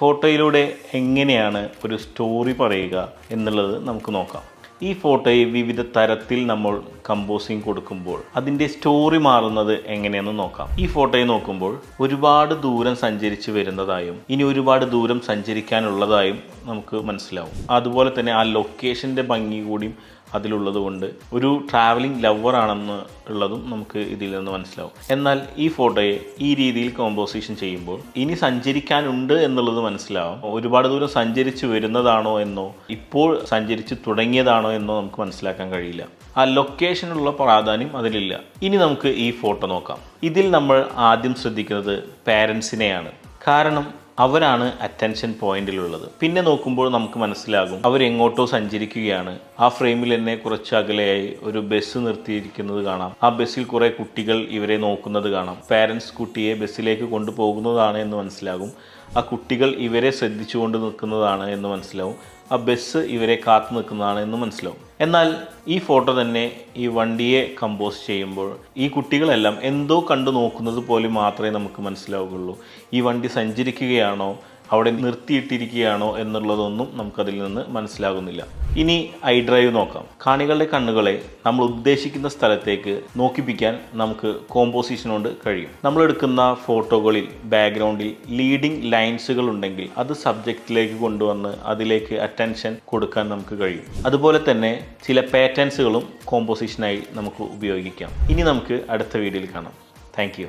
ഫോട്ടോയിലൂടെ എങ്ങനെയാണ് ഒരു സ്റ്റോറി പറയുക എന്നുള്ളത് നമുക്ക് നോക്കാം. ഈ ഫോട്ടോയെ വിവിധ തരത്തിൽ നമ്മൾ കമ്പോസിങ് കൊടുക്കുമ്പോൾ അതിൻ്റെ സ്റ്റോറി മാറുന്നത് എങ്ങനെയെന്ന് നോക്കാം. ഈ ഫോട്ടോയെ നോക്കുമ്പോൾ ഒരുപാട് ദൂരം സഞ്ചരിച്ച് വരുന്നതായും ഇനി ഒരുപാട് ദൂരം സഞ്ചരിക്കാനുള്ളതായും നമുക്ക് മനസ്സിലാവും. അതുപോലെ തന്നെ ആ ലൊക്കേഷൻ്റെ ഭംഗി കൂടിയും അതിലുള്ളത് കൊണ്ട് ഒരു ട്രാവലിംഗ് ലവർ ആണെന്ന് ഉള്ളതും നമുക്ക് ഇതിൽ നിന്ന് മനസ്സിലാവും. എന്നാൽ ഈ ഫോട്ടോയെ ഈ രീതിയിൽ കോമ്പോസിഷൻ ചെയ്യുമ്പോൾ ഇനി സഞ്ചരിക്കാനുണ്ട് എന്നുള്ളത് മനസ്സിലാവും. ഒരുപാട് ദൂരം സഞ്ചരിച്ച് വരുന്നതാണോ എന്നോ ഇപ്പോൾ സഞ്ചരിച്ച് തുടങ്ങിയതാണോ എന്നോ നമുക്ക് മനസ്സിലാക്കാൻ കഴിയില്ല. ആ ലൊക്കേഷനുള്ള പ്രാധാന്യം അതിലില്ല. ഇനി നമുക്ക് ഈ ഫോട്ടോ നോക്കാം. ഇതിൽ നമ്മൾ ആദ്യം ശ്രദ്ധിക്കുന്നത് പാരൻസിനെയാണ്. കാരണം അവരാണ് അറ്റൻഷൻ പോയിന്റിലുള്ളത്. പിന്നെ നോക്കുമ്പോൾ നമുക്ക് മനസ്സിലാകും അവരെങ്ങോട്ടോ സഞ്ചരിക്കുകയാണ്. ആ ഫ്രെയിമിൽ തന്നെ കുറച്ച് അകലെയായി ഒരു ബസ് നിർത്തിയിരിക്കുന്നത് കാണാം. ആ ബസ്സിൽ കുറെ കുട്ടികൾ ഇവരെ നോക്കുന്നത് കാണാം. പാരൻസ് കുട്ടിയെ ബസ്സിലേക്ക് കൊണ്ടുപോകുന്നതാണ് എന്ന് മനസ്സിലാകും. ആ കുട്ടികൾ ഇവരെ ശ്രദ്ധിച്ചുകൊണ്ട് നിൽക്കുന്നതാണ് എന്ന് മനസ്സിലാവും. ആ ബസ് ഇവരെ കാത്തു നിൽക്കുന്നതാണ് എന്ന് മനസ്സിലാവും. എന്നാൽ ഈ ഫോട്ടോ തന്നെ ഈ വണ്ടിയെ കമ്പോസ് ചെയ്യുമ്പോൾ ഈ കുട്ടികളെല്ലാം എന്തോ കണ്ടു നോക്കുന്നത് പോലെ മാത്രമേ നമുക്ക് മനസ്സിലാവുകയുള്ളൂ. ഈ വണ്ടി സഞ്ചരിക്കുകയാണോ അവിടെ നിർത്തിയിട്ടിരിക്കുകയാണോ എന്നുള്ളതൊന്നും നമുക്കതിൽ നിന്ന് മനസ്സിലാകുന്നില്ല. ഇനി ഐ ഡ്രൈവ് നോക്കാം. കാണികളുടെ കണ്ണുകളെ നമ്മൾ ഉദ്ദേശിക്കുന്ന സ്ഥലത്തേക്ക് നോക്കിപ്പിക്കാൻ നമുക്ക് കോമ്പോസിഷൻ കൊണ്ട് കഴിയും. നമ്മൾ എടുക്കുന്ന ഫോട്ടോകളിൽ ബാക്ക്ഗ്രൗണ്ടിൽ ലീഡിങ് ലൈൻസുകൾ ഉണ്ടെങ്കിൽ അത് സബ്ജക്റ്റിലേക്ക് കൊണ്ടുവന്ന് അതിലേക്ക് അറ്റൻഷൻ കൊടുക്കാൻ നമുക്ക് കഴിയും. അതുപോലെ തന്നെ ചില പാറ്റേൺസുകളും കോമ്പോസിഷനായി നമുക്ക് ഉപയോഗിക്കാം. ഇനി നമുക്ക് അടുത്ത വീഡിയോയിൽ കാണാം. Thank you.